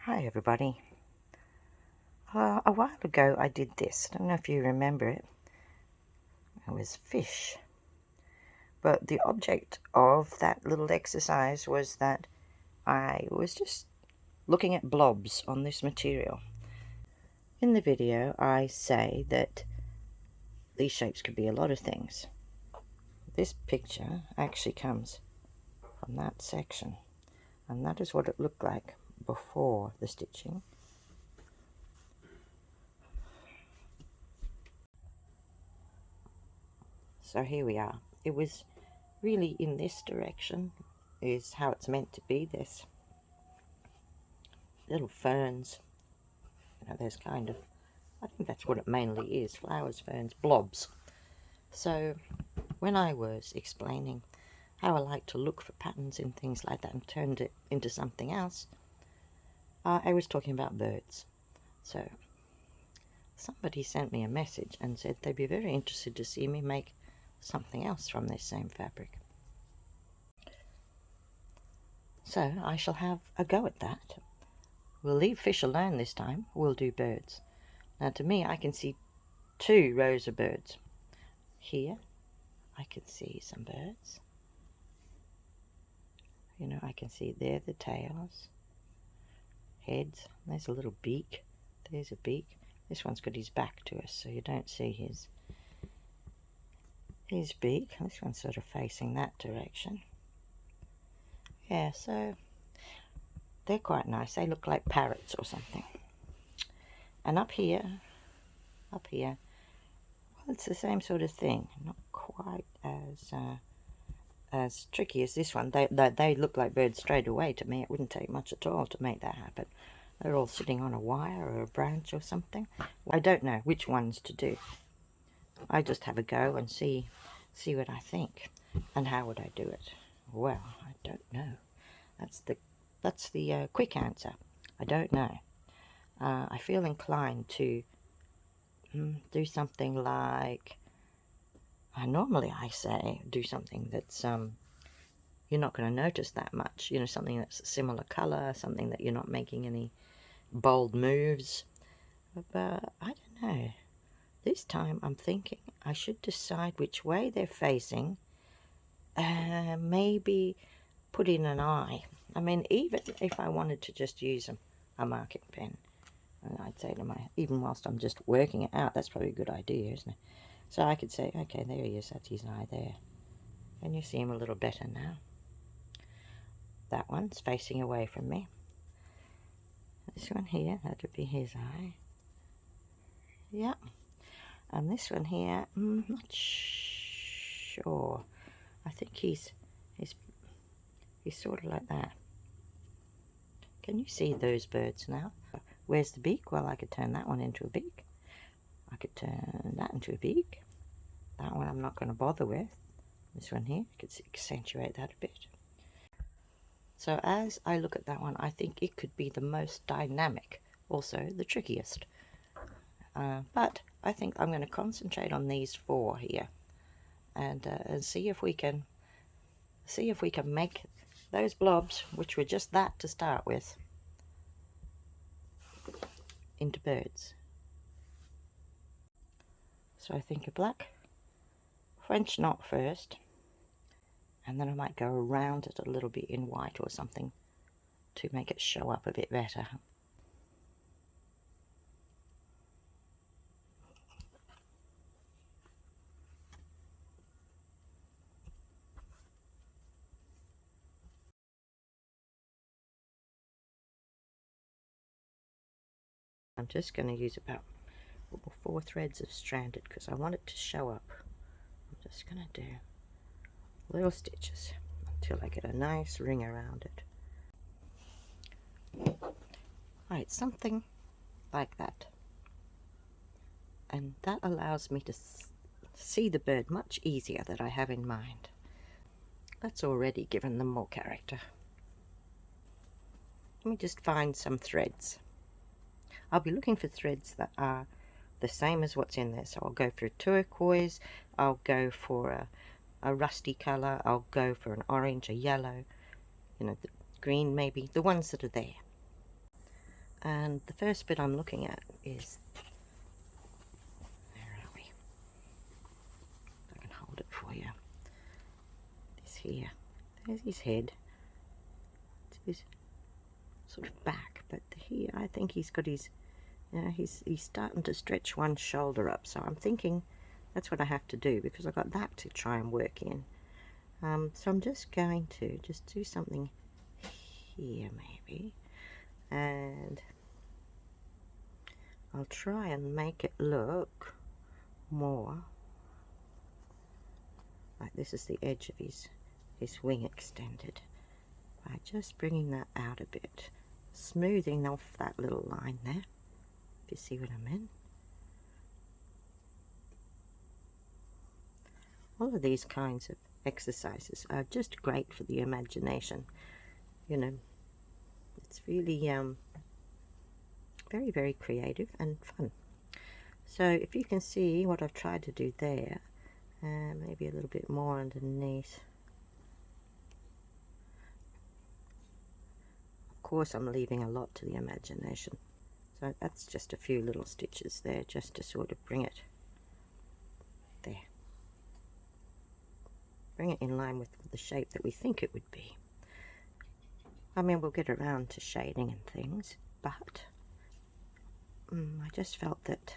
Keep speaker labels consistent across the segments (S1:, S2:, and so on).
S1: Hi everybody. A while ago I did this. I don't know if you remember it. It was fish. But the object of that little exercise was that I was just looking at blobs on this material. In the video I say that these shapes could be a lot of things. This picture actually comes from that section, and that is what it looked like before the stitching. So here we are. It was really in this direction is how it's meant to be. This little ferns, there's kind of, I think that's what it mainly is, flowers, ferns, blobs. So when I was explaining how I like to look for patterns in things like that and turned it into something else, I was talking about birds. So somebody sent me a message and said they'd be very interested to see me make something else from this same fabric. So I shall have a go at that. We'll leave fish alone this time. We'll do birds. Now to me, I can see two rows of birds. Here, I can see some birds. You know, I can see there the tails, heads. There's a little beak. There's a beak. This one's got his back to us, so you don't see his beak. This one's sort of facing that direction. Yeah, so they're quite nice. They look like parrots or something. And up here, well, it's the same sort of thing. Not quite as tricky as this one. They look like birds straight away to me. It wouldn't take much at all to make that happen. They're all sitting on a wire or a branch or something. I don't know which ones to do. I just have a go and see what I think. And how would I do it? Well, I don't know. That's the quick answer. I don't know. I feel inclined to do something like, normally I say do something that's you're not going to notice that much. You know, something that's a similar colour, something that you're not making any bold moves. But I don't know. This time I'm thinking I should decide which way they're facing. Maybe put in an eye. I mean, even if I wanted to just use a marking pen, I'd say to even whilst I'm just working it out, that's probably a good idea, isn't it? So I could say, okay, there he is, that's his eye there. Can you see him a little better now? That one's facing away from me. This one here, that would be his eye. Yep. And this one here, not sure. I think he's sort of like that. Can you see those birds now? Where's the beak? Well, I could turn that one into a beak. I could turn that into a beak. That one I'm not going to bother with. This one here, I could accentuate that a bit. So as I look at that one, I think it could be the most dynamic, also the trickiest. But I think I'm going to concentrate on these four here, and see if we can make those blobs, which were just that to start with, into birds. So I think a black French knot first, and then I might go around it a little bit in white or something to make it show up a bit better. I'm just going to use about 4 threads of stranded because I want it to show up. I'm just going to do little stitches until I get a nice ring around it. Right, something like that. And that allows me to see the bird much easier that I have in mind. That's already given them more character. Let me just find some threads. I'll be looking for threads that are the same as what's in there. So I'll go for a turquoise, I'll go for a rusty colour, I'll go for an orange, a yellow, you know, the green maybe, the ones that are there. And the first bit I'm looking at is, where are we? I can hold it for you. This here. There's his head. It's his sort of back, but here I think he's got his, you know, he's starting to stretch one shoulder up. So I'm thinking that's what I have to do, because I've got that to try and work in. So I'm just going to just do something here maybe, and I'll try and make it look more like this is the edge of his wing extended, by just bringing that out a bit, smoothing off that little line there, if you see what I mean. All of these kinds of exercises are just great for the imagination. You know, it's really very, very creative and fun. So if you can see what I've tried to do there, maybe a little bit more underneath. Of course I'm leaving a lot to the imagination. So that's just a few little stitches there, just to sort of bring it there. Bring it in line with the shape that we think it would be. I mean, we'll get around to shading and things, but I just felt that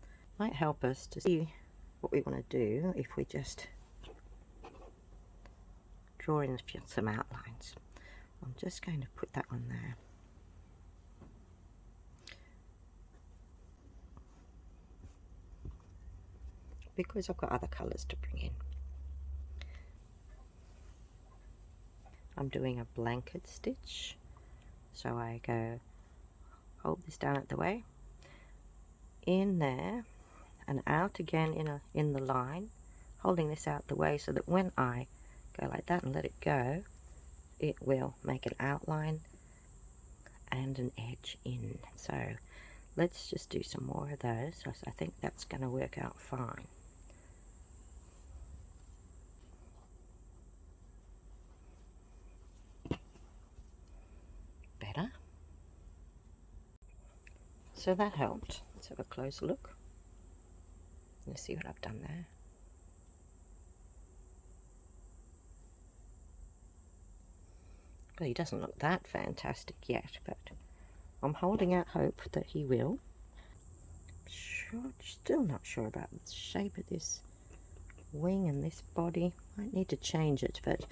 S1: it might help us to see what we want to do if we just draw in some outlines. I'm just going to put that on there. Because I've got other colours to bring in. I'm doing a blanket stitch. So I go, hold this down at the way, in there, and out again in the line, holding this out the way so that when I go like that and let it go, it will make an outline and an edge in. So let's just do some more of those. I think that's going to work out fine. Better. So that helped. Let's have a closer look. Let's see what I've done there. Well, he doesn't look that fantastic yet, but I'm holding out hope that he will. Still not sure about the shape of this wing and this body. Might need to change it, but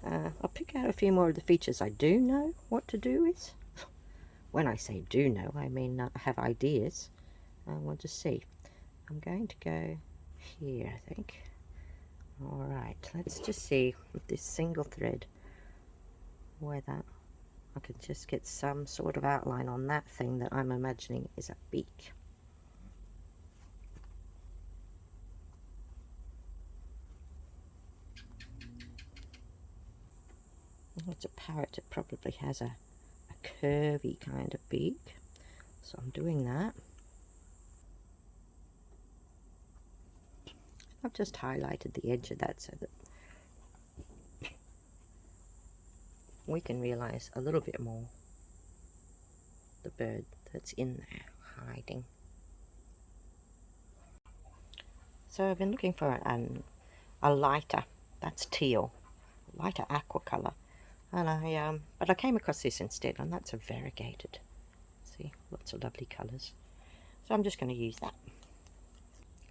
S1: I'll pick out a few more of the features I do know what to do with. When I say do know, I mean have ideas. We'll just see. I'm going to go here, I think. Alright, let's just see with this single thread whether I can just get some sort of outline on that thing that I'm imagining is a beak. It's a parrot. It probably has a curvy kind of beak, so I'm doing that. I've just highlighted the edge of that so that we can realize a little bit more the bird that's in there hiding. So I've been looking for a lighter, that's teal, lighter aqua colour, and but I came across this instead, and that's a variegated. See, lots of lovely colours. So I'm just going to use that.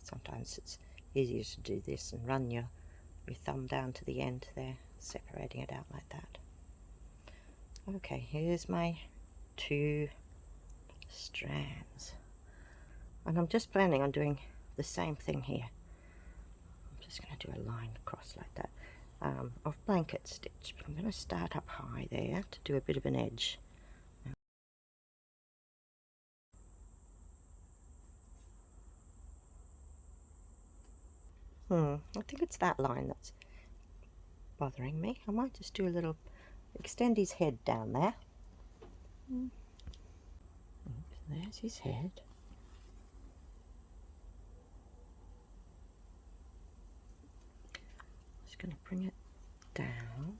S1: Sometimes it's easier to do this and run your thumb down to the end there, separating it out like that. Okay, here's my 2 strands, and I'm just planning on doing the same thing here. I'm just going to do a line across like that of blanket stitch, but I'm going to start up high there to do a bit of an edge. I think it's that line that's bothering me. I might just do a little, extend his head down there. There's his head. Just going to bring it down.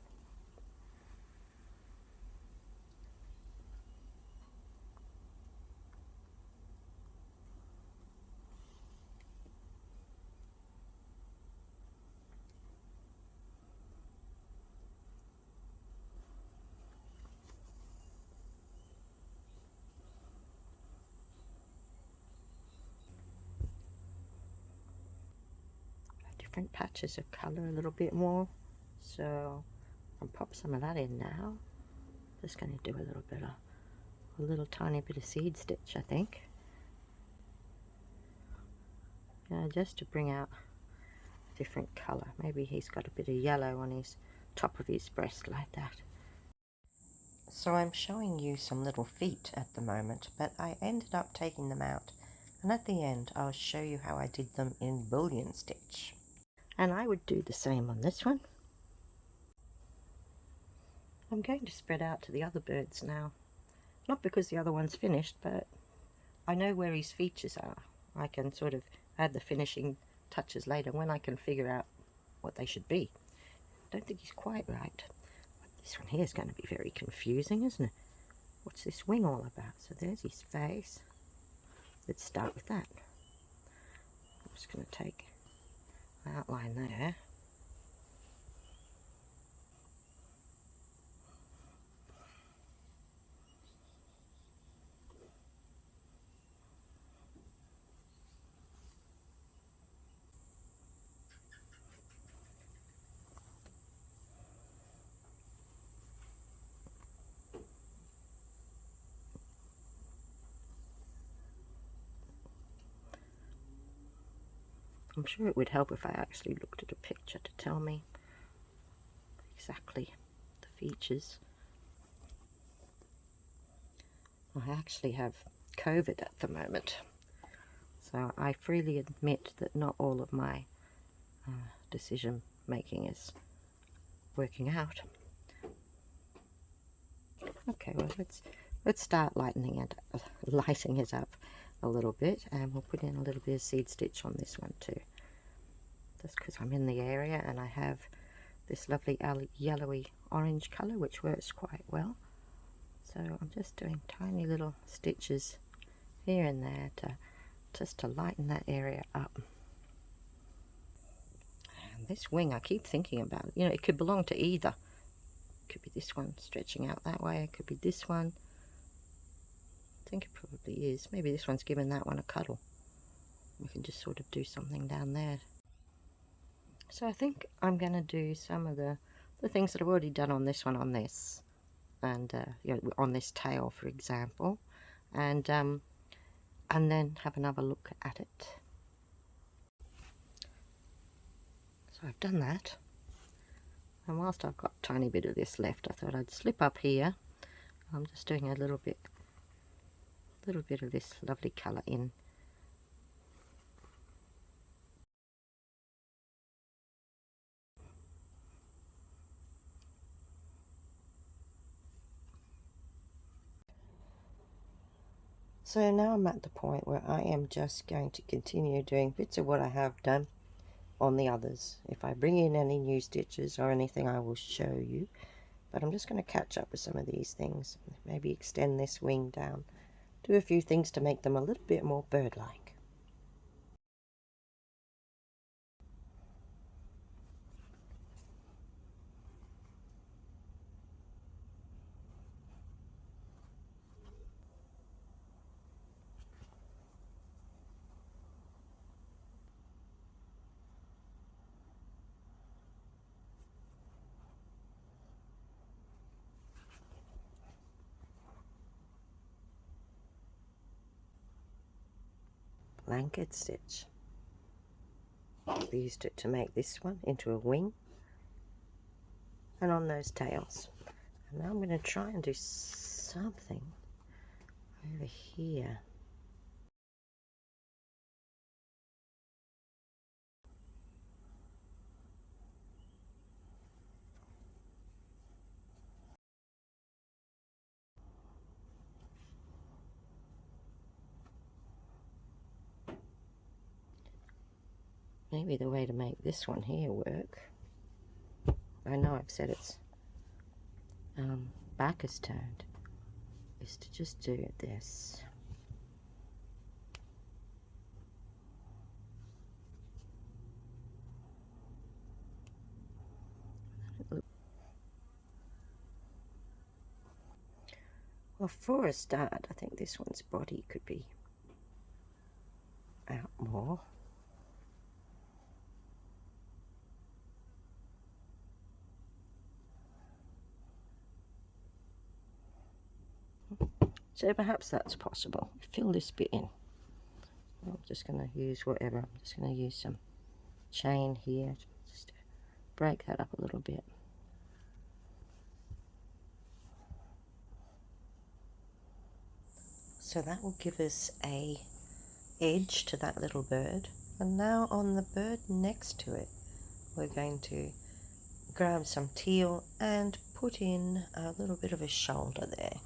S1: different patches of colour a little bit more. So I'll pop some of that in now. Just going to do a little bit of, a little tiny bit of seed stitch, I think. Yeah, just to bring out different colour. Maybe he's got a bit of yellow on his top of his breast like that. So I'm showing you some little feet at the moment, but I ended up taking them out, and at the end I'll show you how I did them in bullion stitch. And I would do the same on this one. I'm going to spread out to the other birds now. Not because the other one's finished, but I know where his features are. I can sort of add the finishing touches later when I can figure out what they should be. I don't think he's quite right. This one here is going to be very confusing, isn't it? What's this wing all about? So there's his face. Let's start with that. I'm just going to take an outline there. I'm sure it would help if I actually looked at a picture to tell me exactly the features. I actually have COVID at the moment, so I freely admit that not all of my decision making is working out. Okay, well let's start lighting it up a little bit, and we'll put in a little bit of seed stitch on this one too, just because I'm in the area and I have this lovely yellowy orange colour which works quite well. So I'm just doing tiny little stitches here and there just to lighten that area up. And this wing, I keep thinking about it. You know, it could belong to either. It could be this one stretching out that way. It could be this one. I think it probably is. Maybe this one's giving that one a cuddle. We can just sort of do something down there. So I think I'm going to do some of the things that I've already done on this one, on this, and you know, on this tail, for example, and then have another look at it. So I've done that, and whilst I've got a tiny bit of this left, I thought I'd slip up here. I'm just doing a little bit of this lovely colour in. So now I'm at the point where I am just going to continue doing bits of what I have done on the others. If I bring in any new stitches or anything, I will show you. But I'm just going to catch up with some of these things. Maybe extend this wing down. Do a few things to make them a little bit more bird-like. Blanket stitch. We used it to make this one into a wing, and on those tails. And now I'm going to try and do something over here. Maybe the way to make this one here work, I know I've said it's back is turned, is to just do this. Well, for a start, I think this one's body could be out more. So perhaps that's possible. Fill this bit in. I'm just going to use whatever. I'm just going to use some chain here, just to break that up a little bit. So that will give us a edge to that little bird. And now on the bird next to it, we're going to grab some teal and put in a little bit of a shoulder there.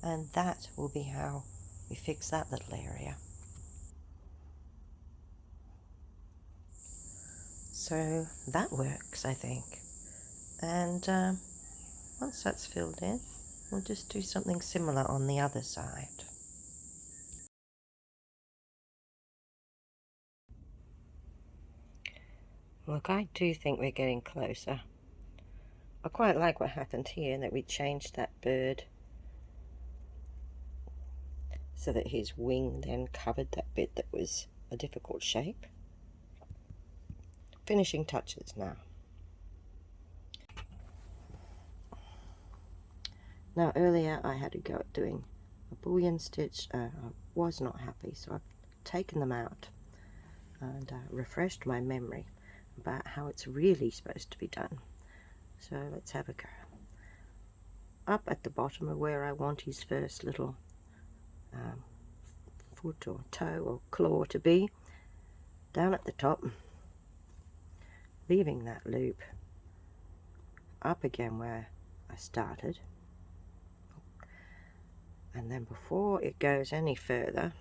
S1: And that will be how we fix that little area. So that works, I think. And once that's filled in, we'll just do something similar on the other side. Look, I do think we're getting closer. I quite like what happened here, that we changed that bird so that his wing then covered that bit that was a difficult shape. Finishing touches now. Now earlier I had to go at doing a bullion stitch. I was not happy, so I've taken them out and refreshed my memory about how it's really supposed to be done. So let's have a go. Up at the bottom of where I want his first little foot or toe or claw to be, down at the top, leaving that loop, up again where I started, and then before it goes any further,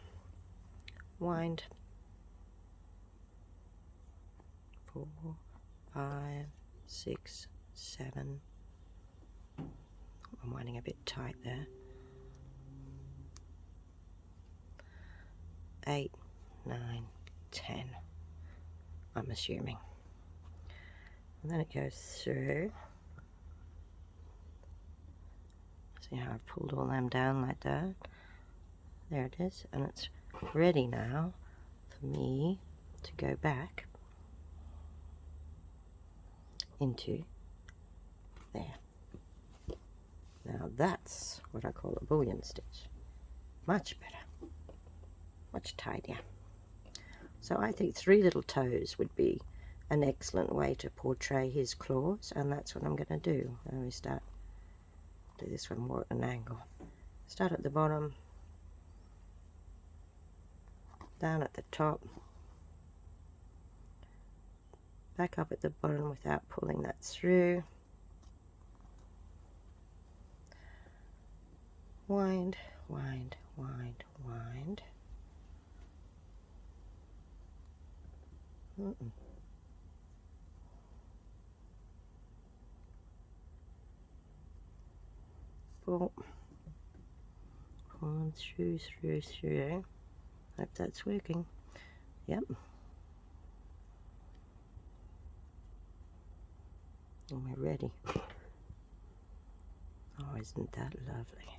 S1: wind 4, 5, 6, 7. I'm winding a bit tight there. 8, 9, 10. I'm assuming. And then it goes through. See how I've pulled all them down like that? There it is, and it's ready now for me to go back into there. Now that's what I call a bullion stitch. Much better, much tidier. So I think 3 little toes would be an excellent way to portray his claws, and that's what I'm going to do. Let me do this one more at an angle. Start at the bottom, down at the top, back up at the bottom without pulling that through, wind, wind, wind, wind. Pull, pulling through. Hope that's working. Yep. And we're ready. Oh, isn't that lovely?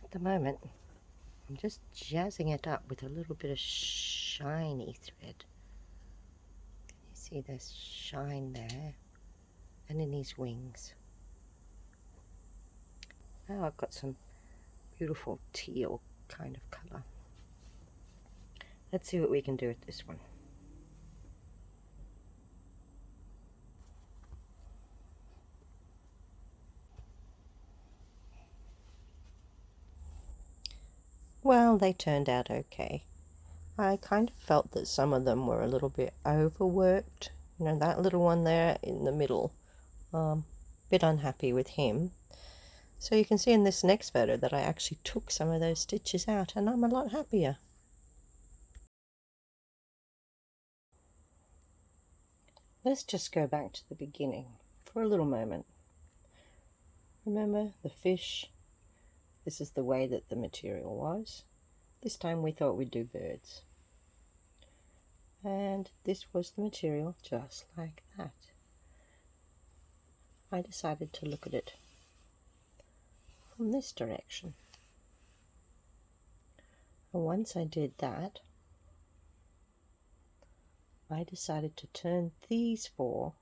S1: At the moment, I'm just jazzing it up with a little bit of shiny thread. Can you see this shine there? And in his wings. Now I've got some beautiful teal kind of colour. Let's see what we can do with this one. Well, they turned out okay. I kind of felt that some of them were a little bit overworked. You know, that little one there in the middle, bit unhappy with him. So you can see in this next photo that I actually took some of those stitches out, and I'm a lot happier. Let's just go back to the beginning for a little moment. Remember the fish? This is the way that the material was. This time we thought we'd do birds. And this was the material just like that. I decided to look at it from this direction. And once I did that, I decided to turn these 4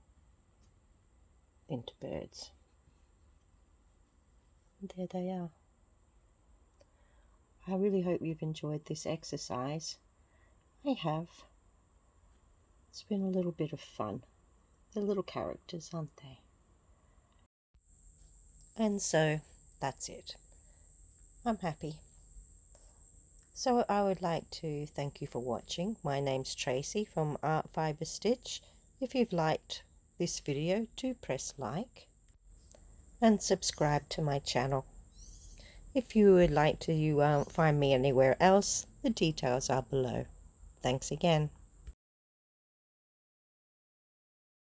S2: into birds. And there they are. I really hope you've enjoyed this exercise. I have. It's been a little bit of fun. They're little characters, aren't they? And so that's it. I'm happy. So I would like to thank you for watching. My name's Tracey from Art Fibre Stitch. If you've liked this video, do press like and subscribe to my channel. If you would like to find me anywhere else, the details are below. Thanks again.